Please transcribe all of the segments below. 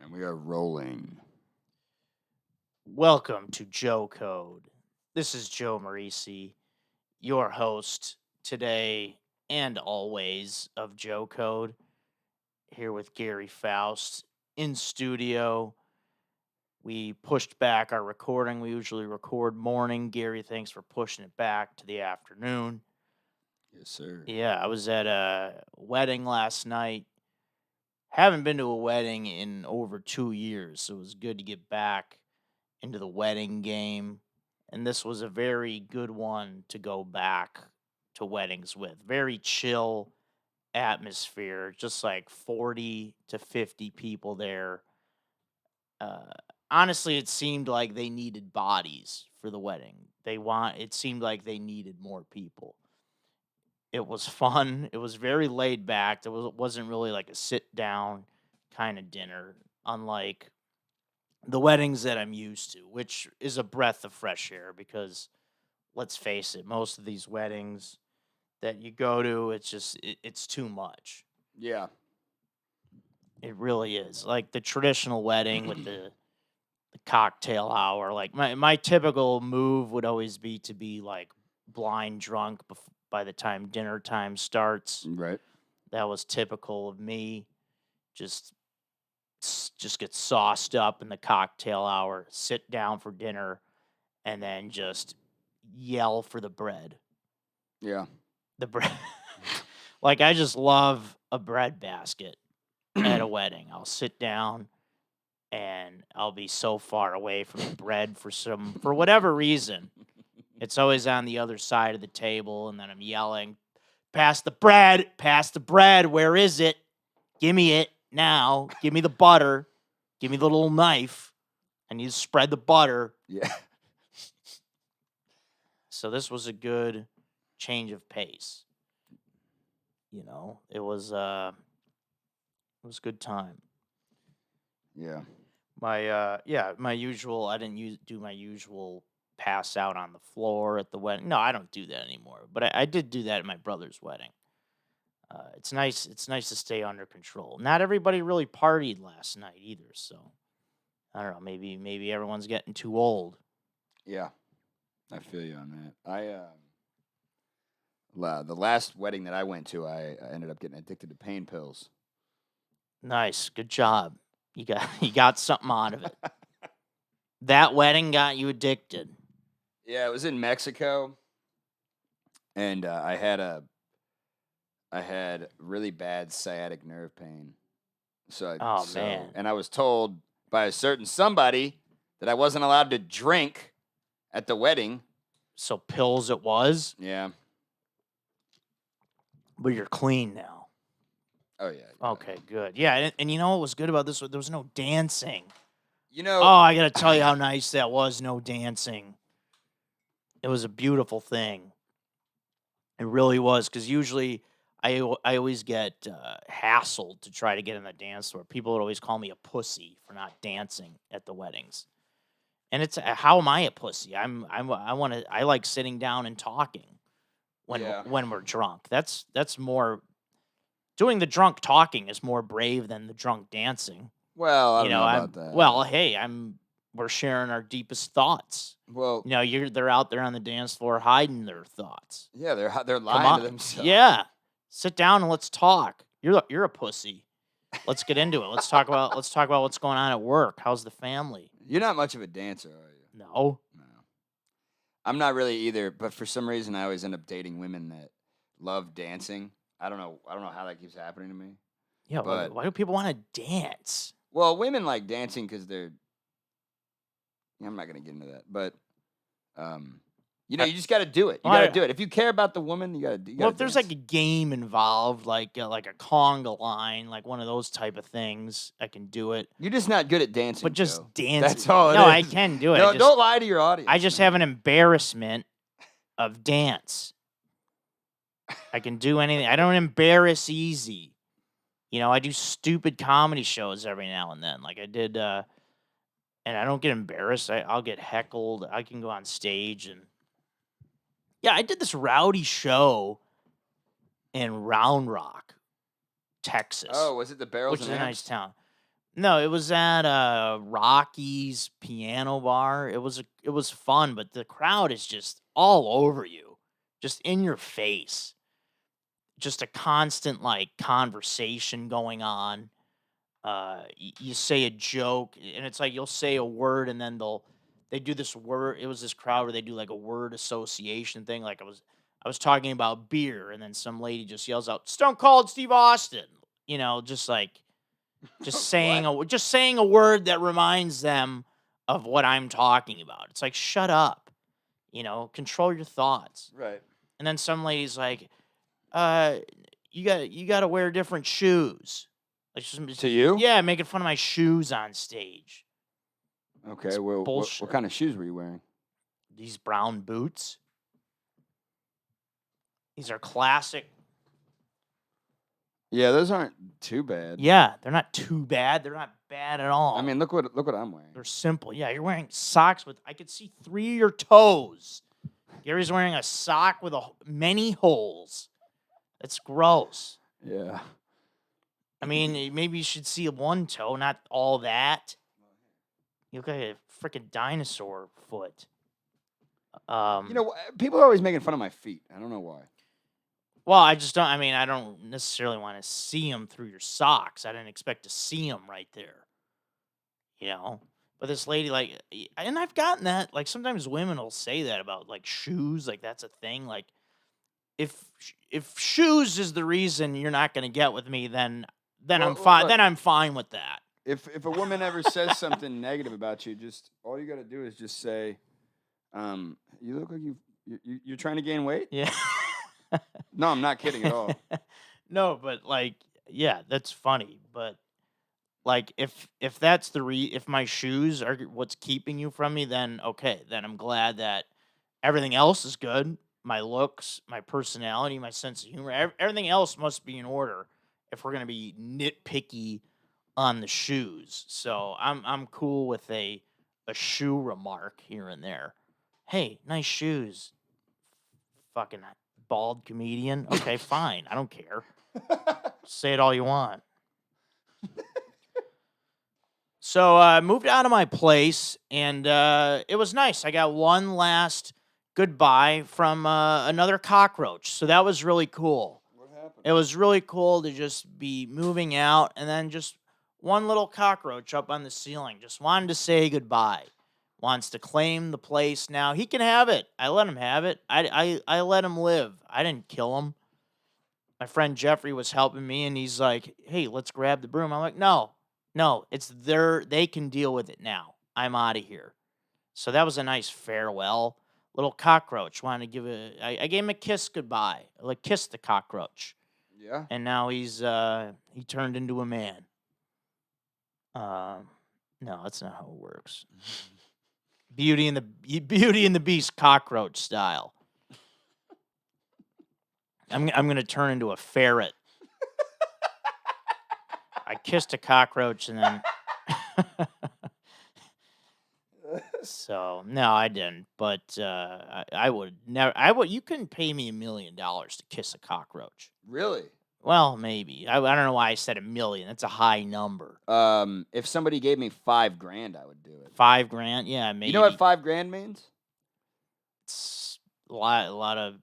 And we are rolling. Welcome to Joe Code. This is Joe Marrese, your host today and always of Joe Code, here with Gary Faust in studio. We pushed back our recording. We usually record morning. Gary, thanks for pushing it back to the afternoon. Yes, sir. Yeah, I was at a wedding last night. Haven't been to a wedding in over 2 years, so it was good to get back into the wedding game. And this was a very good one to go back to weddings with. Very chill atmosphere, just like 40 to 50 people there. Uh, Honestly, it seemed like they needed bodies for the wedding. It seemed like they needed more people. It was fun. It was very laid back. Wasn't really like a sit down kind of dinner, unlike the weddings that I'm used to, which is a breath of fresh air because let's face it, most of these weddings that you go to, it's too much. Yeah. It really is. Like the traditional wedding with the cocktail hour. Like my typical move would always be to be like blind drunk by the time dinner time starts. Right. That was typical of me. Just just get sauced up in the cocktail hour, sit down for dinner, and then just yell for the bread. Yeah. The bread. Like, I just love a bread basket at a wedding. I'll sit down and I'll be so far away from the bread for whatever reason. It's always on the other side of the table, and then I'm yelling, pass the bread, where is it? Give me it now. Give me the butter. Give me the little knife. I need to spread the butter. Yeah. So this was a good change of pace. It was a good time. Yeah. My usual. I didn't do my usual pass out on the floor at the wedding. No, I don't do that anymore. But I did do that at my brother's wedding. It's nice. It's nice to stay under control. Not everybody really partied last night either. So I don't know. Maybe everyone's getting too old. Yeah. I feel you on that. The last wedding that I went to, I ended up getting addicted to pain pills. Nice, good job. You got something out of it. That wedding got you addicted. Yeah, it was in Mexico, and I had really bad sciatic nerve pain. Oh man. And I was told by a certain somebody that I wasn't allowed to drink at the wedding. So pills it was, Yeah. but you're clean now. Oh yeah. Okay, good. Yeah, and you know what was good about this? There was no dancing. You know. Oh, I gotta tell you how nice that was. No dancing. It was a beautiful thing. It really was, because usually I always get hassled to try to get in the dance floor. People would always call me a pussy for not dancing at the weddings. And it's how am I a pussy? I like sitting down and talking when we're drunk. That's more doing the drunk talking is more brave than the drunk dancing. Well, I don't know about that. Well, hey, we're sharing our deepest thoughts. Well, They're out there on the dance floor hiding their thoughts. Yeah, they're lying to themselves. Yeah, sit down and let's talk. You're a pussy. Let's get into it. Let's talk about what's going on at work. How's the family? You're not much of a dancer, are you? No. I'm not really either, but for some reason I always end up dating women that love dancing. I don't know how that keeps happening to me. Yeah, but why do people want to dance? Well, women like dancing because they're. I'm not gonna get into that, but you just got to do it. You got to do it. If you care about the woman, you got to do it. Well, if there's like a game involved, like a conga line, like one of those type of things, I can do it. You're just not good at dancing. But just Joe. dancing. That's all. No, I can do it. No, don't lie to your audience. I just have an embarrassment of dance. I can do anything. I don't embarrass easy. I do stupid comedy shows every now and then. Like I did, and I don't get embarrassed. I'll get heckled. I can go on stage and. Yeah, I did this rowdy show in Round Rock, Texas. Oh, was it the Barrels? Which is a nice town. No, it was at Rocky's Piano Bar. It was fun, but the crowd is just all over you, just in your face. Just a constant like conversation going on. You say a joke, and it's like you'll say a word, and then they do this word. It was this crowd where they do like a word association thing. Like I was talking about beer, and then some lady just yells out "Stone Cold Steve Austin." Just like What? just saying a word that reminds them of what I'm talking about. It's like shut up, control your thoughts. Right. And then some lady's like, uh, you got to wear different shoes. Like To you? yeah, making fun of my shoes on stage. Okay. It's Well, what bullshit. kind of shoes were you wearing? These brown boots. These are classic. Yeah, those aren't too bad. Yeah, they're not too bad. They're not bad at all. I mean, look what I'm wearing. They're simple. Yeah, you're wearing socks with I could see 3 of your toes. Gary's wearing a sock with many holes. That's gross. Yeah. I mean, maybe you should see one toe, not all that. You look like a freaking dinosaur foot. People are always making fun of my feet. I don't know why. Well, I just don't. I mean, I don't necessarily want to see them through your socks. I didn't expect to see them right there. But this lady, like, and I've gotten that. Like, sometimes women will say that about like shoes. Like, that's a thing. Like, if shoes is the reason you're not going to get with me, then I'm fine. Look, Then I'm fine with that. if a woman ever says something negative about you, just all you got to do is just say, "You look like you're trying to gain weight." Yeah. No, I'm not kidding at all. No, but like, yeah, that's funny. But like, if that's if my shoes are what's keeping you from me, then okay, then I'm glad that everything else is good. My looks, my personality, my sense of humor, everything else must be in order if we're gonna be nitpicky on the shoes. So I'm cool with a shoe remark here and there. Hey, nice shoes. Fucking bald comedian. Okay, fine. I don't care. Say it all you want. So I moved out of my place, and it was nice. I got one last goodbye from another cockroach. So that was really cool. What happened? It was really cool to just be moving out, and then just one little cockroach up on the ceiling. Just wanted to say goodbye. Wants to claim the place now. He can have it. I let him have it. I let him live. I didn't kill him. My friend Jeffrey was helping me, and he's like, "Hey, let's grab the broom." I'm like, no, it's they can deal with it now. I'm out of here. So that was a nice farewell. Little cockroach wanted to I gave him a kiss goodbye. Like kissed the cockroach, Yeah. and now he turned into a man. No, that's not how it works. Beauty and the Beast cockroach style. I'm gonna turn into a ferret. I kissed a cockroach and then. So no, I didn't. But I would never. I would. You couldn't pay me $1 million to kiss a cockroach. Really? Well, maybe. I don't know why I said $1 million. That's a high number. If somebody gave me $5,000, I would do it. $5,000? Yeah, maybe. You know what $5,000 means? It's a lot of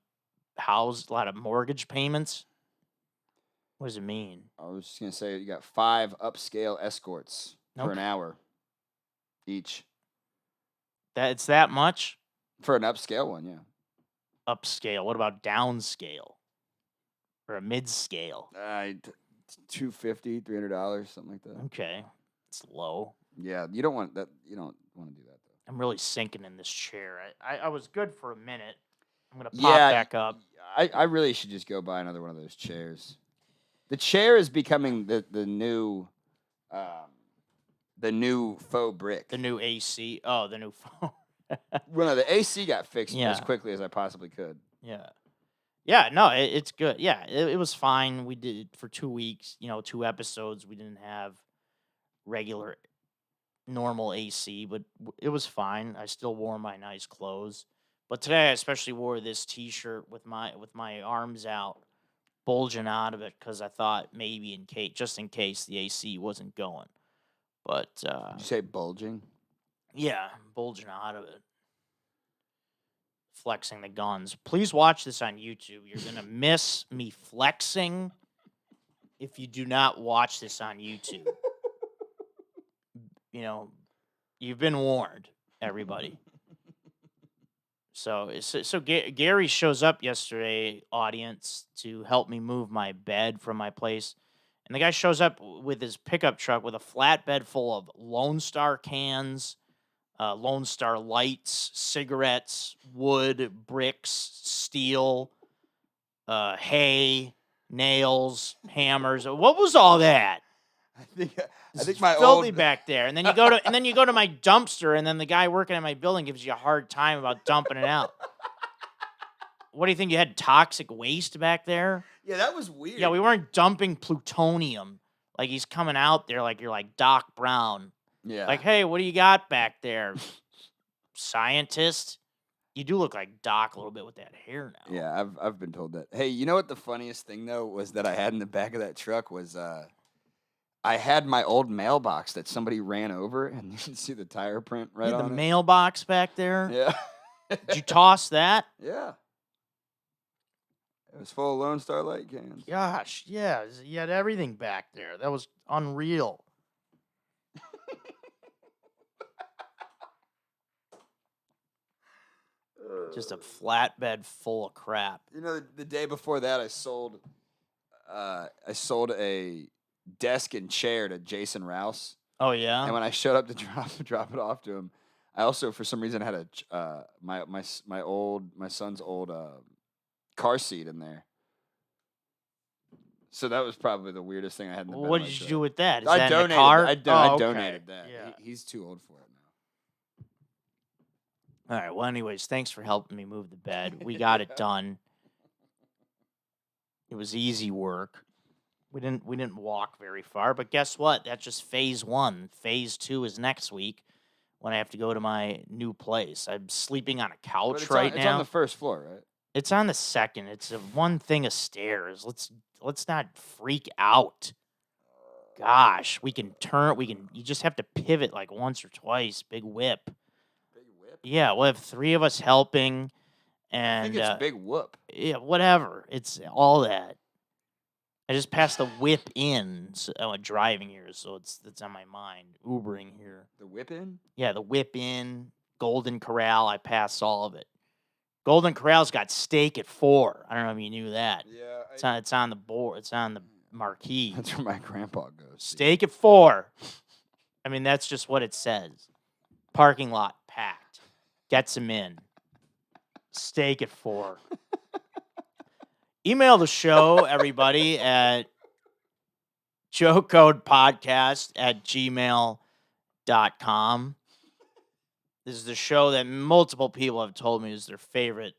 a lot of mortgage payments. What does it mean? I was just gonna say you got 5 upscale escorts for an Okay. hour each. It's that much? For an upscale one, yeah. Upscale. What about downscale? Or a mid-scale? $250, $300, something like that. Okay. It's low. Yeah, you don't want that. You don't want to do that though. I'm really sinking in this chair. I was good for a minute. I'm gonna pop back up. I really should just go buy another one of those chairs. The chair is becoming the new faux brick. The new AC. Oh, the new phone. Well, no, the AC got fixed Yeah. as quickly as I possibly could. Yeah. Yeah, no, it's good. Yeah, it was fine. We did it for 2 weeks, 2 episodes. We didn't have regular normal AC, but it was fine. I still wore my nice clothes. But today I especially wore this t-shirt with my arms out, bulging out of it cuz I thought maybe just in case the AC wasn't going. But Did you say bulging? yeah, bulging out of it. Flexing the guns. Please watch this on YouTube. You're going to miss me flexing if you do not watch this on YouTube. You know, you've been warned, everybody. So Gary shows up yesterday, audience, to help me move my bed from my place. And the guy shows up with his pickup truck with a flatbed full of Lone Star cans, Lone Star lights, cigarettes, wood, bricks, steel, hay, nails, hammers. What was all that? I think It's my filthy old back there. And then you go to my dumpster, and then the guy working at my building gives you a hard time about dumping it out. What do you think? You had toxic waste back there? Yeah, that was weird. Yeah, we weren't dumping plutonium. Like he's coming out there like you're like Doc Brown. Yeah. Like, hey, what do you got back there? Scientist? You do look like Doc a little bit with that hair now. Yeah, I've been told that. Hey, you know what the funniest thing though was that I had in the back of that truck was I had my old mailbox that somebody ran over, and you can see the tire print right You had on the it. mailbox back there? Yeah. Did you toss that? Yeah. It was full of Lone Star light cans. Gosh, yeah. You had everything back there. That was unreal. Just a flatbed full of crap. You know, the day before that, I sold a desk and chair to Jason Rouse. Oh yeah. And when I showed up to drop it off to him, I also for some reason had my son's old car seat in there. So that was probably the weirdest thing I had in the back. What did you do with that? Is I that donated. in the car? I Oh, donated okay. that. Yeah. He's too old for it All right. Well, anyways, thanks for helping me move the bed. We got it done. It was easy work. We didn't walk very far, but guess what? That's just phase 1. Phase 2 is next week when I have to go to my new place. I'm sleeping on a couch now. right It's now. on the first floor, right? It's on the second. It's a one thing of stairs. Let's not freak out. Gosh, we can turn. You just have to pivot like once or twice. Big whip. Big whip. Yeah, we'll have 3 of us helping, and I think it's big whoop. yeah, whatever. It's all that. I just passed the whip in driving here, so it's on my mind. Ubering here. The whip in? Yeah, the whip in, Golden Corral. I passed all of it. Golden Corral's got steak at 4. I don't know if you knew that. Yeah. It's on the board. It's on the marquee. That's where my grandpa goes. Steak at 4. I mean, that's just what it says. Parking lot packed. Gets him in. Steak at 4. Email the show, everybody, at jokecodepodcast@gmail.com. This is the show that multiple people have told me is their favorite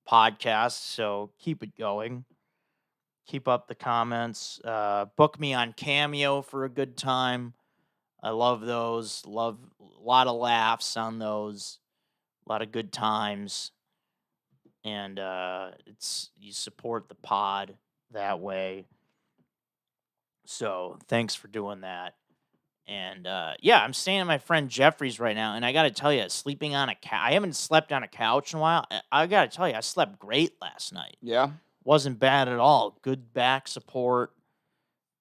podcast, so keep it going. Keep up the comments. Book me on Cameo for a good time. I love those. Love a lot of laughs on those. A lot of good times. And you support the pod that way. So thanks for doing that. And yeah, I'm staying at my friend Jeffrey's right now, and I got to tell you, sleeping on a couch. I haven't slept on a couch in a while. I got to tell you, I slept great last night. Yeah. Wasn't bad at all. Good back support.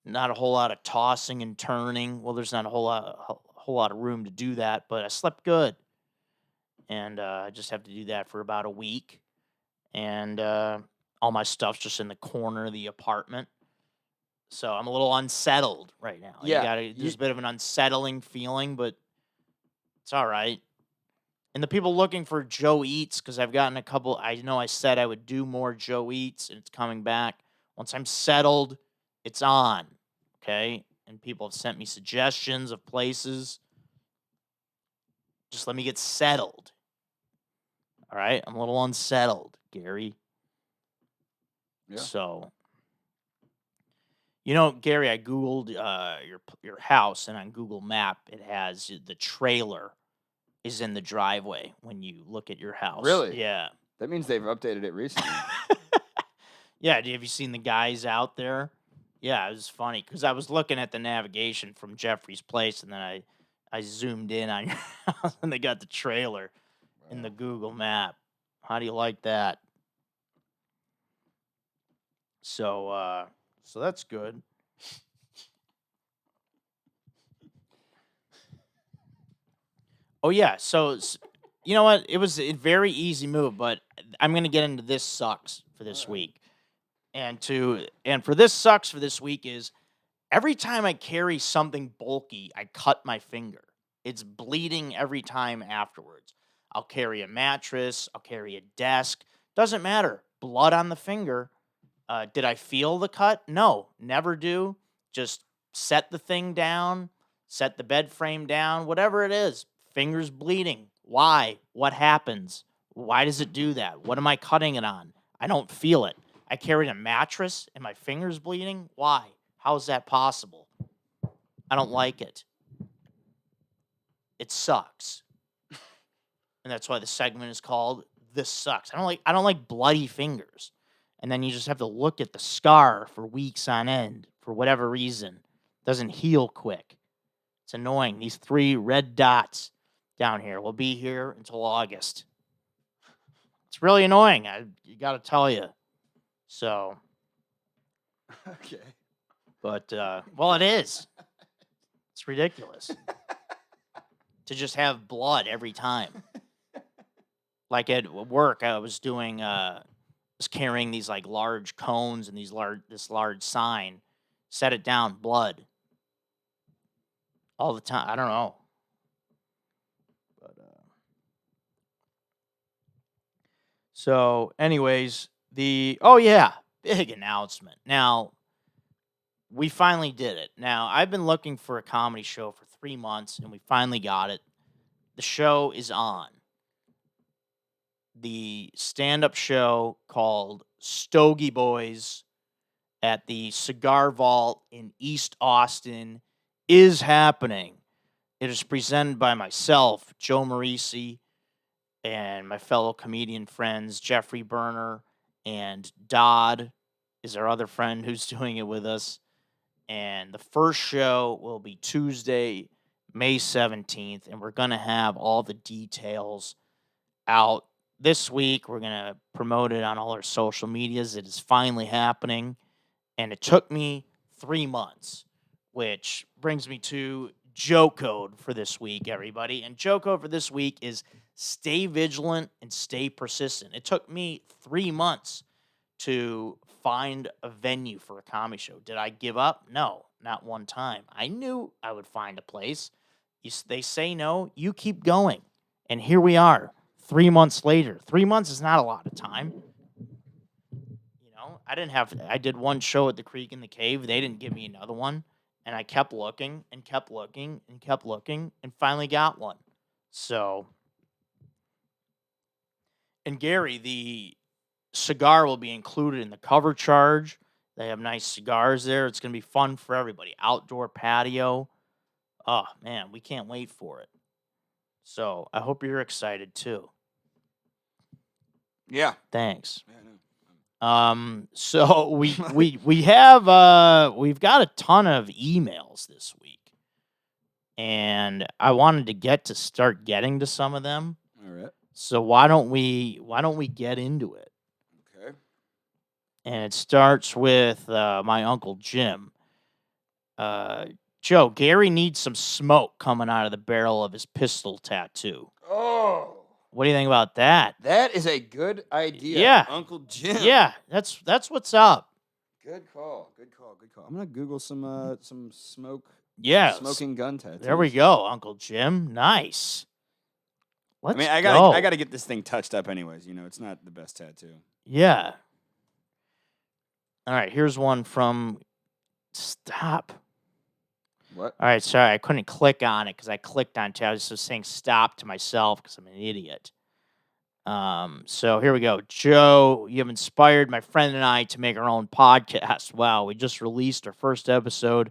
Not a whole lot of tossing and turning. Well, there's not a whole lot of room to do that, but I slept good. And I just have to do that for about a week. And all my stuff's just in the corner of the apartment. So I'm a little unsettled right now. Yeah. There's a bit of an unsettling feeling, but it's all right. And the people looking for Joe Eats, because I've gotten a couple, I know I said I would do more Joe Eats, and it's coming back. Once I'm settled, it's on, okay? And people have sent me suggestions of places. Just let me get settled. All right? I'm a little unsettled, Gary. Yeah. So, you know, Gary, I Googled your house, and on Google Map, it has the trailer is in the driveway when you look at your house. Really? Yeah. That means they've updated it recently. Yeah, have you seen the guys out there? Yeah, it was funny because I was looking at the navigation from Jeffrey's place, and then I zoomed in on your house, and they got the trailer in the Wow. Google map. How do you like that? So that's good. Oh yeah, you know what? It was a very easy move, but I'm gonna get into this sucks for All this right. week, and for this sucks for this week is every time I carry something bulky, I cut my finger. It's bleeding every time afterwards. I'll carry a mattress, I'll carry a desk. Doesn't matter. Blood on the finger. Did I feel the cut? No, never do. Just set the thing down, set the bed frame down, whatever it is. Fingers bleeding. Why? What happens? Why does it do that? What am I cutting it on? I don't feel it. I carried a mattress and my fingers bleeding. Why? How is that possible? I don't like it. It sucks. And that's why the segment is called This Sucks. I don't like bloody fingers. And then you just have to look at the scar for weeks on end for whatever reason. Doesn't heal quick. It's annoying. These 3 red dots down here will be here until August. It's really annoying. You got to tell you. So, Okay. but well, it is. It's ridiculous to just have blood every time. Like at work, I was carrying these like large cones and this large sign. Set it down, blood all the time. I don't know, but so anyways, big announcement. Now we finally did it. Now I've been looking for a comedy show for 3 months, and we finally got it. The show is on. The stand-up show called Stogie Boys at the Cigar Vault in East Austin is happening. It is presented by myself, Joe Marrese, and my fellow comedian friends, Jeffrey Berner and Dodd is our other friend who's doing it with us. And the first show will be Tuesday, May 17th, and we're going to have all the details out this week. We're going to promote it on all our social medias. It is finally happening. And it took me 3 months, which brings me to joke code for this week, everybody. And joke code for this week is stay vigilant and stay persistent. It took me 3 months to find a venue for a comedy show. Did I give up? No, not one time. I knew I would find a place. They say no, you keep going. And here we are, 3 months later. 3 months is not a lot of time. I did one show at the Creek in the Cave. They didn't give me another one. And I kept looking and kept looking and kept looking and finally got one. So, and Gary, the cigar will be included in the cover charge. They have nice cigars there. It's going to be fun for everybody. Outdoor patio. Oh, man, we can't wait for it. So, I hope you're excited too. Yeah. Thanks. Yeah, I know. So we have we've got a ton of emails this week, and I wanted to start getting to some of them. All right. So why don't we get into it? Okay. And it starts with my uncle Jim. Joe, Gary needs some smoke coming out of the barrel of his pistol tattoo. Oh, What do you think about that? that is a good idea. Yeah. Uncle Jim. Yeah, that's what's up. Good call. Good call. Good call. I'm gonna Google some smoke. Yeah, Smoking gun tattoos. there we go, Uncle Jim. Nice. Let's I mean, go. I gotta get this thing touched up, anyways. You know, it's not the best tattoo. Yeah. All right, here's one from. Stop. What? All right, sorry, I couldn't click on it because I clicked on it. I was just saying stop to myself because I'm an idiot. So here we go. Joe, you have inspired my friend and I to make our own podcast. Wow, we just released our first episode.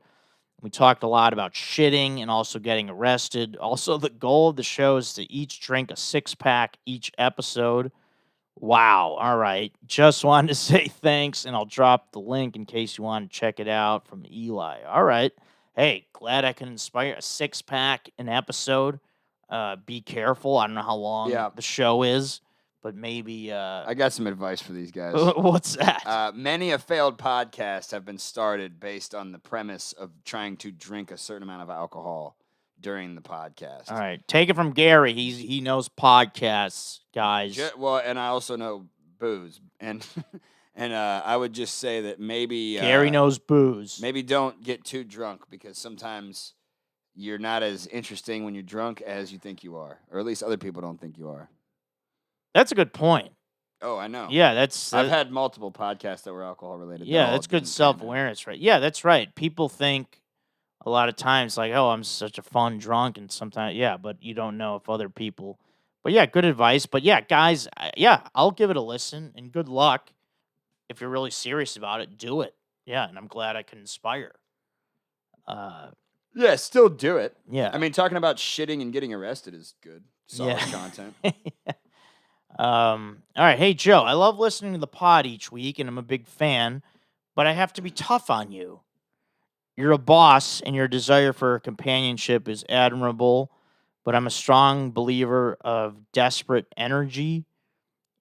We talked a lot about shitting and also getting arrested. Also, the goal of the show is to each drink a 6-pack each episode. Wow. All right. Just wanted to say thanks, and I'll drop the link in case you want to check it out from Eli. All right. Hey, glad I can inspire a 6-pack an episode. Be careful. I don't know how long Yeah, the show is, but maybe. I got some advice for these guys. What's that? Many a failed podcast have been started based on the premise of trying to drink a certain amount of alcohol during the podcast. All right. Take it from Gary. He knows podcasts, guys. Well, and I also know booze, and and I would just say that Gary knows booze. maybe don't get too drunk because sometimes you're not as interesting when you're drunk as you think you are, or at least other people don't think you are. That's a good point. Oh, I know. Yeah, that's I've had multiple podcasts that were alcohol related. yeah, that's good self-awareness, right? Yeah, that's right. People think a lot of times like, "Oh, I'm such a fun drunk," and sometimes yeah, but you don't know if other people. But yeah, good advice. But yeah, guys, yeah, I'll give it a listen and good luck. If you're really serious about it, do it. Yeah, and I'm glad I can inspire. Uh, Yeah, still do it. yeah. I mean, talking about shitting and getting arrested is good. Solid Yeah. content. All right. Hey, Joe, I love listening to the pod each week, and I'm a big fan, but I have to be tough on you. You're a boss, and your desire for companionship is admirable, but I'm a strong believer of desperate energy.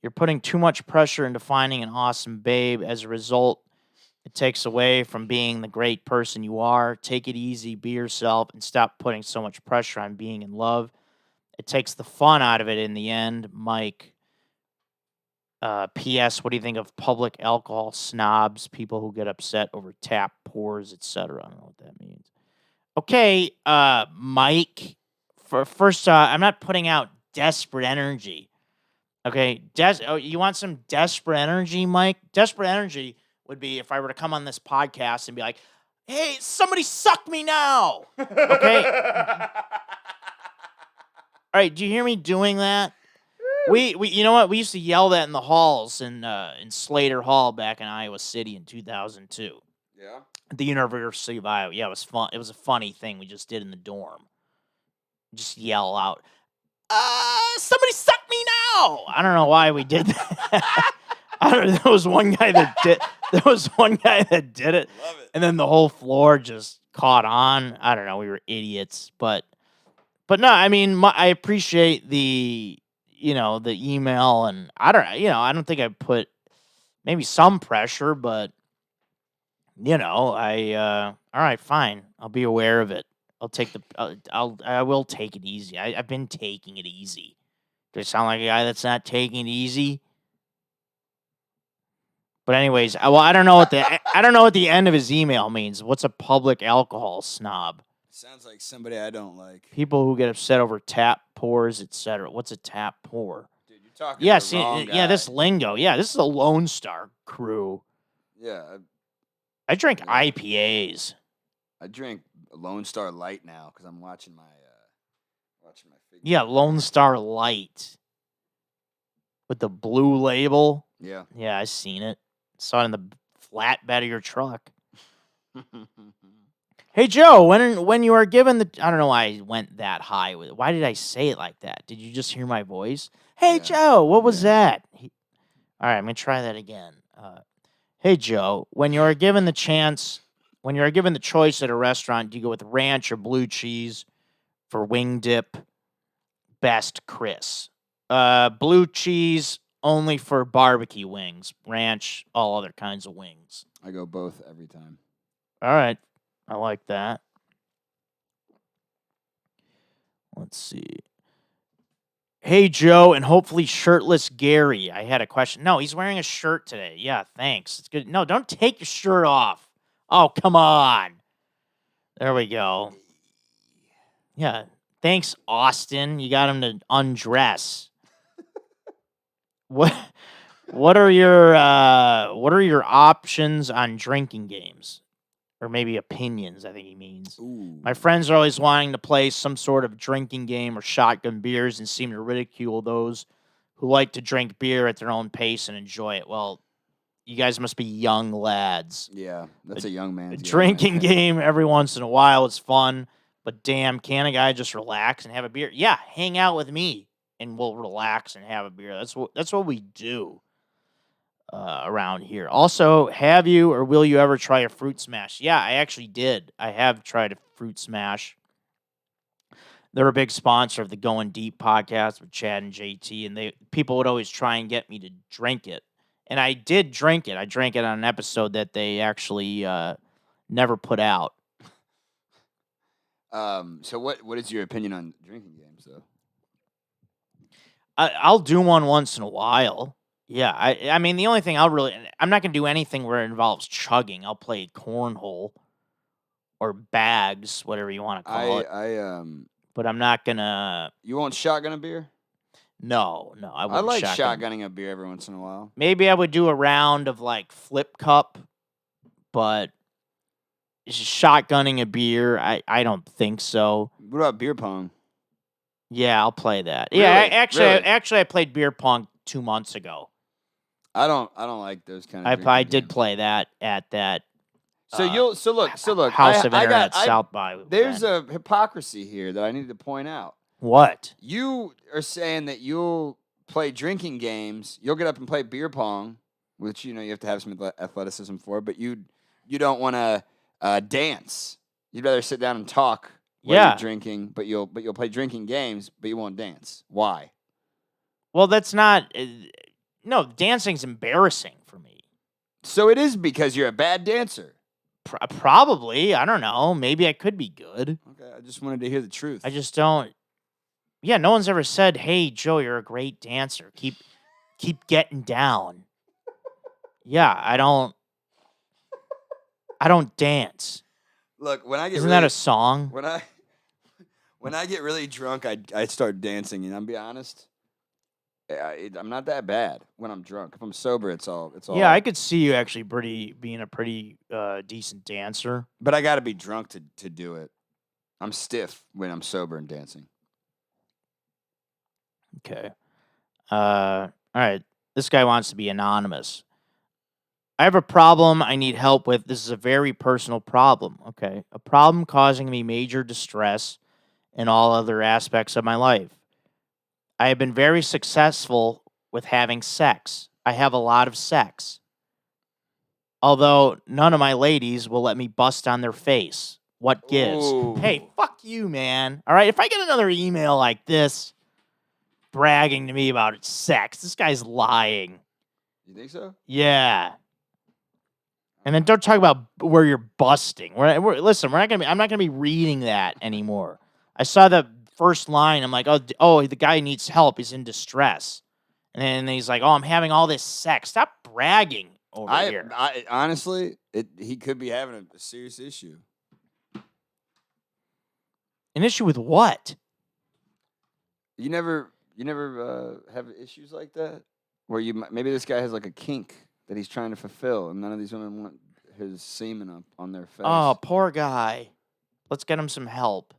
You're putting too much pressure into finding an awesome babe. As a result, it takes away from being the great person you are. Take it easy, be yourself, and stop putting so much pressure on being in love. It takes the fun out of it in the end, Mike. P.S. What do you think of public alcohol snobs, people who get upset over tap pours, etc.? I don't know what that means. Okay, Mike. First, I'm not putting out desperate energy. Okay, you want some desperate energy, Mike? Desperate energy would be if I were to come on this podcast and be like, "Hey, somebody suck me now." Okay. All right, do you hear me doing that? We you know what? We used to yell that in the halls in Slater Hall back in Iowa City in 2002 Yeah. at the University of Iowa. Yeah, it was fun. It was a funny thing we just did in the dorm. Just yell out, somebody suck me now. I don't know why we did that. I don't know. There was one guy that did. There was one guy that did it, Love it. and then the whole floor just caught on. I don't know. We were idiots, but no. I mean, I appreciate the the email, and I don't think I put maybe some pressure, but all right, fine. I'll be aware of it. I'll take the I will take it easy. I've been taking it easy. Do I sound like a guy that's not taking it easy? But anyways, I don't know what the end of his email means. What's a public alcohol snob? Sounds like somebody I don't like. People who get upset over tap pours, etc. What's a tap pour? Dude, you're talking to the wrong guy. Yeah, this lingo. Yeah, this is a Lone Star crew. Yeah, I drink Yeah. IPAs. I drink Lone Star Light now because I'm watching my figure. Yeah, Lone Star Light with the blue label. Yeah. Yeah, I seen it. Saw it in the flatbed of your truck. Hey Joe, when you are given the I don't know why I went that high with it. Why did I say it like that? Did you just hear my voice? Hey Yeah. Joe, what was Yeah. that? All right, I'm gonna try that again. Hey Joe, when you are given the choice at a restaurant, do you go with ranch or blue cheese for wing dip? Best Chris. Blue cheese only for barbecue wings. Ranch, all other kinds of wings. I go both every time. All right. I like that. Let's see. Hey, Joe, and hopefully shirtless Gary. I had a question. No, he's wearing a shirt today. Yeah, thanks. It's good. No, don't take your shirt off. Oh, come on. There we go. Yeah. Thanks, Austin. You got him to undress. What are your options on drinking games? Or maybe opinions, I think he means. Ooh. My friends are always wanting to play some sort of drinking game or shotgun beers and seem to ridicule those who like to drink beer at their own pace and enjoy it. Well, you guys must be young lads. Yeah, that's a young A man's game. drinking game every once in a while is fun, but damn, can a guy just relax and have a beer? Yeah, hang out with me and we'll relax and have a beer. That's what we do around here. Also, have you or will you ever try a fruit smash? Yeah, I actually did. I have tried a fruit smash. They're a big sponsor of the Going Deep podcast with Chad and JT, and people would always try and get me to drink it. And I did drink it. I drank it on an episode that they actually never put out. So what is your opinion on drinking games though? I'll do one once in a while. Yeah, I mean the only thing I'm not gonna do anything where it involves chugging. I'll play cornhole or bags, whatever you want to call it. But I'm not gonna. You won't shotgun a beer? No, I I wouldn't. like shotgun. shotgunning a beer every once in a while. Maybe I would do a round of like flip cup, but shotgunning a beer, I don't think so. What about beer pong? Yeah, I'll play that. Really? Yeah, Really? I played beer pong 2 months ago. I don't like those kind of. I did play that at that. So look. House of Internet South by. There's a hypocrisy here that I need to point out. What? You are saying that you'll play drinking games. You'll get up and play beer pong, which you have to have some athleticism for. But you don't want to dance. You'd rather sit down and talk while you're drinking. But you'll play drinking games, but you won't dance. Why? Well, that's not. No, dancing's embarrassing for me. So it is because you're a bad dancer. Probably. I don't know. Maybe I could be good. Okay, I just wanted to hear the truth. I just don't. Yeah, no one's ever said, "Hey, Joe, you're a great dancer. Keep getting down." Yeah, I don't dance. Look, when I get Isn't that a song? When I get really drunk, I start dancing, and I'll be honest, I'm not that bad when I'm drunk. If I'm sober, it's all. Yeah, I could see you actually being a pretty decent dancer. But I got to be drunk to do it. I'm stiff when I'm sober and dancing. Okay. All right. This guy wants to be anonymous. I have a problem I need help with. This is a very personal problem. Okay. A problem causing me major distress in all other aspects of my life. I have been very successful with having sex. I have a lot of sex. Although none of my ladies will let me bust on their face. What gives? Ooh. Hey, fuck you, man. All right. If I get another email like this, bragging to me about sex. This guy's lying. You think so? Yeah. And then don't talk about where you're busting. Listen, I'm not gonna be reading that anymore. I saw the first line. I'm like, oh, the guy needs help. He's in distress. And then he's like, oh, I'm having all this sex. Stop bragging over here. I honestly, he could be having a serious issue. An issue with what? You never have issues like that where maybe this guy has like a kink that he's trying to fulfill, and none of these women want his semen up on their face. Oh, poor guy. Let's get him some help.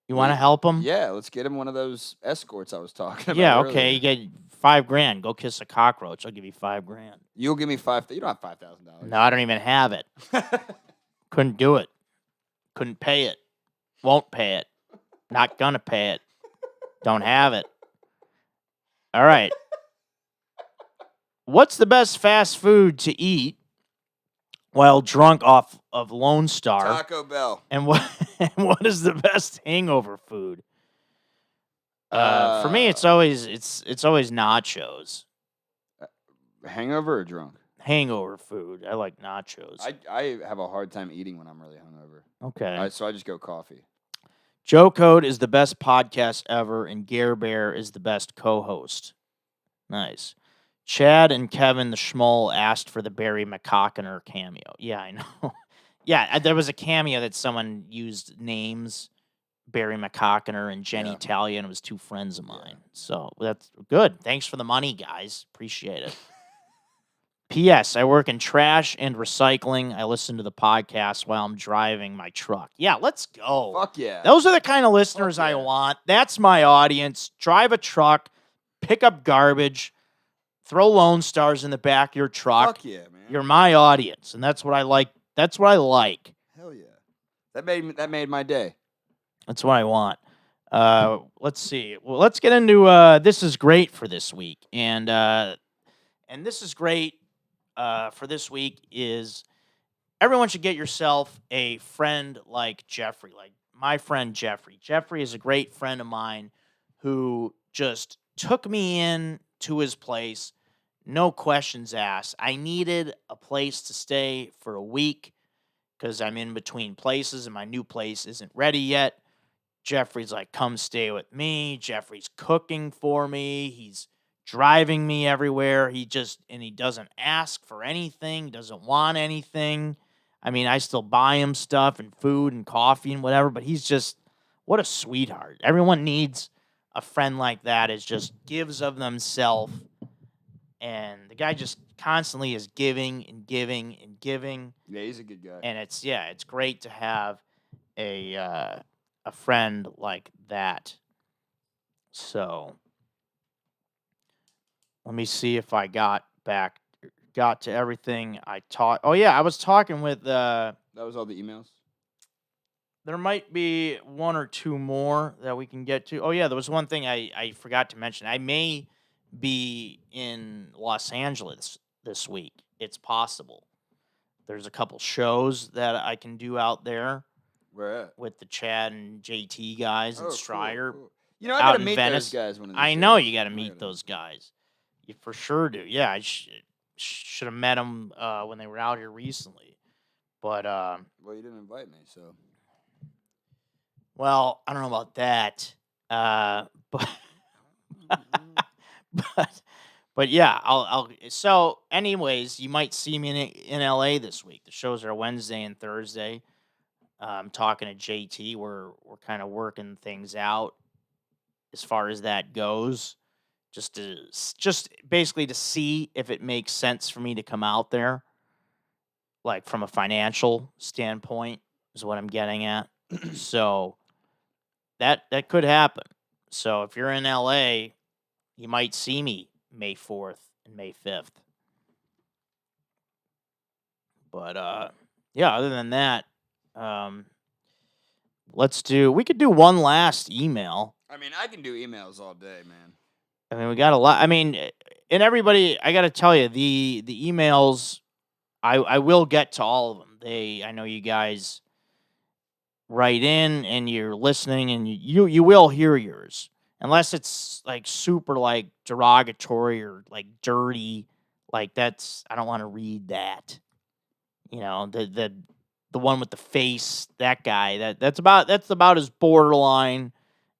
You want to help him? Yeah, let's get him one of those escorts I was talking about. Yeah, earlier. okay. You get $5,000. Go kiss a cockroach. I'll give you $5,000. You'll give me You don't have $5,000. No, I don't even have it. Couldn't do it. Couldn't pay it. Won't pay it. Not gonna pay it. Don't have it. All right. What's the best fast food to eat while drunk off of Lone Star? Taco Bell. And what is the best hangover food? For me, it's always nachos. Hangover or drunk? Hangover food. I like nachos. I have a hard time eating when I'm really hungover. Okay. So I just go coffee. Joe Code is the best podcast ever, and Gare Bear is the best co-host. Nice. Chad and Kevin the Schmoll asked for the Barry McCockiner cameo. Yeah, I know. Yeah, there was a cameo that someone used names, Barry McCockiner and Jenny Talia, and it was two friends of mine. So that's good. Thanks for the money, guys. Appreciate it. P.S. I work in trash and recycling. I listen to the podcast while I'm driving my truck. Yeah, let's go. Fuck yeah. Those are the kind of listeners I want. That's my audience. Drive a truck, pick up garbage, throw Lone Stars in the back of your truck. Fuck yeah, man. You're my audience, and that's what I like. That's what I like. Hell yeah. That made my day. That's what I want. Let's see. Well, let's get into this is great for this week, and this is great for this week is everyone should get yourself a friend like Jeffrey, like my friend Jeffrey. Jeffrey is a great friend of mine who just took me in to his place, no questions asked. I needed a place to stay for a week because I'm in between places and my new place isn't ready yet. Jeffrey's like, come stay with me. Jeffrey's cooking for me. He's driving me everywhere. He doesn't ask for anything, doesn't want anything. I mean, I still buy him stuff and food and coffee and whatever, but he's just, what a sweetheart. Everyone needs a friend like that, is just gives of themselves. And the guy just constantly is giving and giving and giving. Yeah, he's a good guy. And it's great to have a friend like that. So let me see if I got to everything I taught. Oh yeah, I was talking with That was all the emails? there might be one or two more that we can get to. Oh yeah, there was one thing I forgot to mention. I may be in Los Angeles this week. It's possible. There's a couple shows that I can do out there Where at? with the Chad and JT guys and Oh, Strider. cool. You know, I Out gotta in meet Venice. those guys one of these I know days. you got to I meet gotta- those guys. You for sure do. Yeah, I should have met them when they were out here recently. But Well, you didn't invite me, so. well, I don't know about that. But but but yeah, I'll. So, anyways, you might see me in LA this week. The shows are Wednesday and Thursday. I'm talking to JT. We're kind of working things out as far as that goes. Just basically to see if it makes sense for me to come out there, like from a financial standpoint, is what I'm getting at. So that could happen. So if you're in LA, you might see me May 4th and May 5th. But yeah, other than that, um, we could do one last email. I mean, I can do emails all day, man. I mean, we got a lot. I mean, and everybody, I got to tell you, the emails, I will get to all of them. I know you guys write in and you're listening, and you will hear yours, unless it's like super like derogatory or like dirty. Like I don't want to read that. You know, the one with the face, that guy. That's about as borderline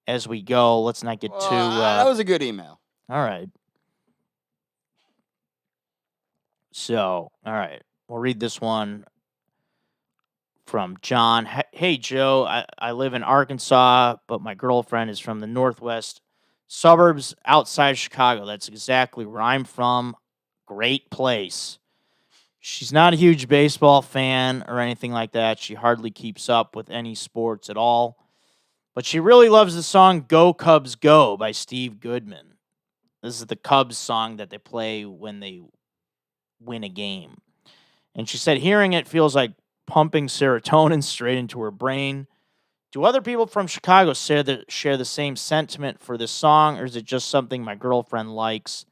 as we go. Let's not get too. That was a good email. All right. So, all right. We'll read this one from John. Hey, Joe, I live in Arkansas, but my girlfriend is from the northwest suburbs outside Chicago. That's exactly where I'm from. Great place. She's not a huge baseball fan or anything like that. She hardly keeps up with any sports at all. But she really loves the song Go Cubs Go by Steve Goodman. This is the Cubs song that they play when they win a game. And she said hearing it feels like pumping serotonin straight into her brain. Do other people from Chicago share the same sentiment for this song, or is it just something my girlfriend likes?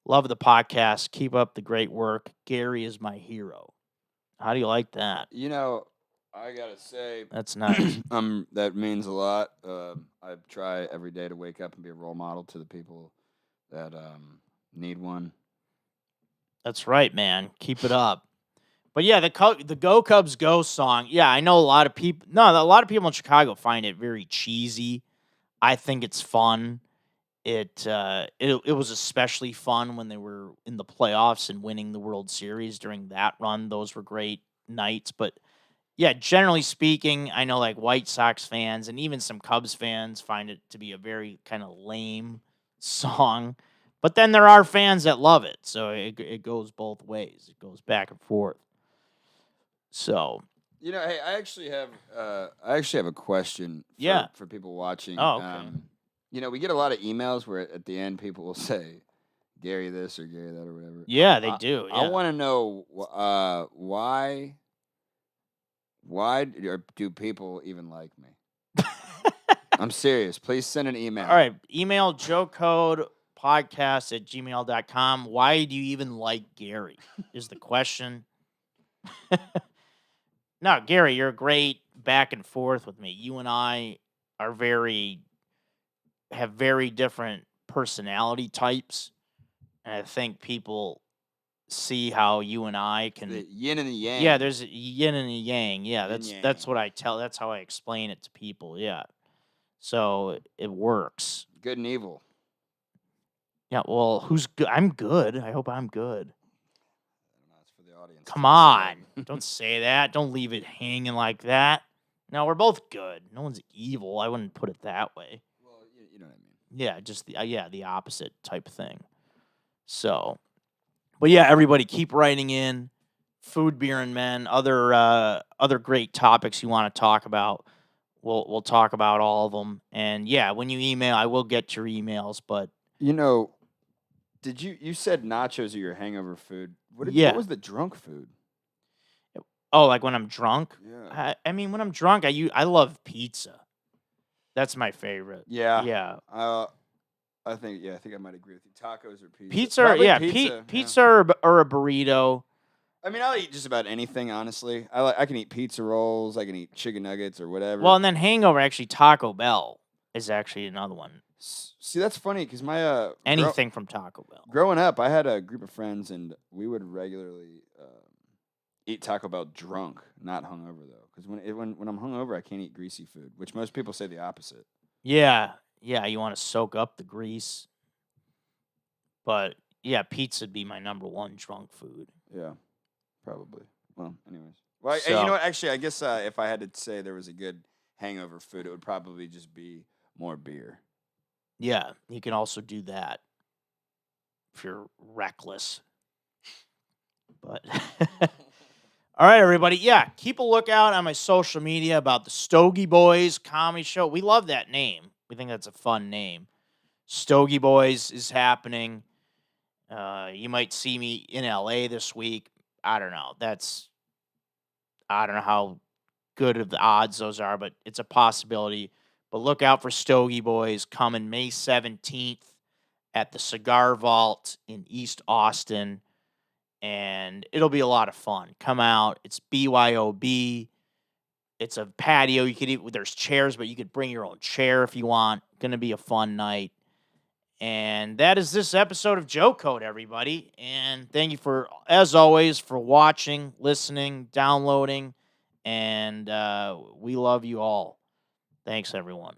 Love the podcast. Keep up the great work. Gary is my hero. How do you like that? You know, I gotta say, That's nice. that means a lot. I try every day to wake up and be a role model to the people that need one. That's right, man. Keep it up. But yeah, the Go Cubs Go song. Yeah, I know a lot of people. No, a lot of people in Chicago find it very cheesy. I think it's fun. It was especially fun when they were in the playoffs and winning the World Series during that run. Those were great nights. But yeah, generally speaking, I know like White Sox fans and even some Cubs fans find it to be a very kind of lame song. But then there are fans that love it. So it goes both ways. It goes back and forth. So, You know, hey, I actually have a question for people watching. Oh, okay. You know, we get a lot of emails where at the end people will say Gary this or Gary that or whatever. Yeah, they do. I Yeah. want to know why do people even like me? I'm serious. Please send an email. All right. Email joecodepodcast@gmail.com. Why do you even like Gary? Is the question. No, Gary, you're great back and forth with me. You and I are have very different personality types. And I think people see how you and I can. The yin and the yang. Yeah, there's a yin and a yang. Yeah, that's yang. what I tell. That's how I explain it to people. Yeah, so it works. Good and evil. Yeah. Well, who's good? I'm good. I hope I'm good. I don't know. It's for the audience. Come on, don't say that. Don't leave it hanging like that. No, we're both good. No one's evil. I wouldn't put it that way. Well, you know what I mean. Yeah, just the opposite type thing. So, but yeah, everybody keep writing in. Food, beer, and men. Other great topics you want to talk about. We'll talk about all of them. And yeah, when you email, I will get your emails. But did you said nachos are your hangover food? What was the drunk food? Oh, like when I'm drunk? Yeah. I mean, when I'm drunk, I love pizza. That's my favorite. Yeah. Yeah. I think I might agree with you. Tacos or pizza? Pizza. Pizza or a burrito. I mean, I'll eat just about anything, honestly. I can eat pizza rolls. I can eat chicken nuggets or whatever. Well, and then hangover, actually, Taco Bell is actually another one. See, that's funny because my anything from Taco Bell. Growing up, I had a group of friends, and we would regularly eat Taco Bell drunk, not hungover though. Because when I'm hungover, I can't eat greasy food, which most people say the opposite. Yeah, you want to soak up the grease. But yeah, pizza would be my number one drunk food. Yeah. Probably. Well, anyways. Well, you know what? Actually, I guess if I had to say there was a good hangover food, it would probably just be more beer. Yeah, you can also do that if you're reckless. But all right, everybody. Yeah, keep a lookout on my social media about the Stogie Boys comedy show. We love that name. We think that's a fun name. Stogie Boys is happening. You might see me in LA this week. I don't know. I don't know how good of the odds those are, but it's a possibility. But look out for Stogie Boys coming May 17th at the Cigar Vault in East Austin. And it'll be a lot of fun. Come out. It's BYOB. It's a patio. You could eat. There's chairs, but you could bring your own chair if you want. Going to be a fun night. And that is this episode of Joe Code, everybody. And thank you as always, for watching, listening, downloading. And we love you all. Thanks, everyone.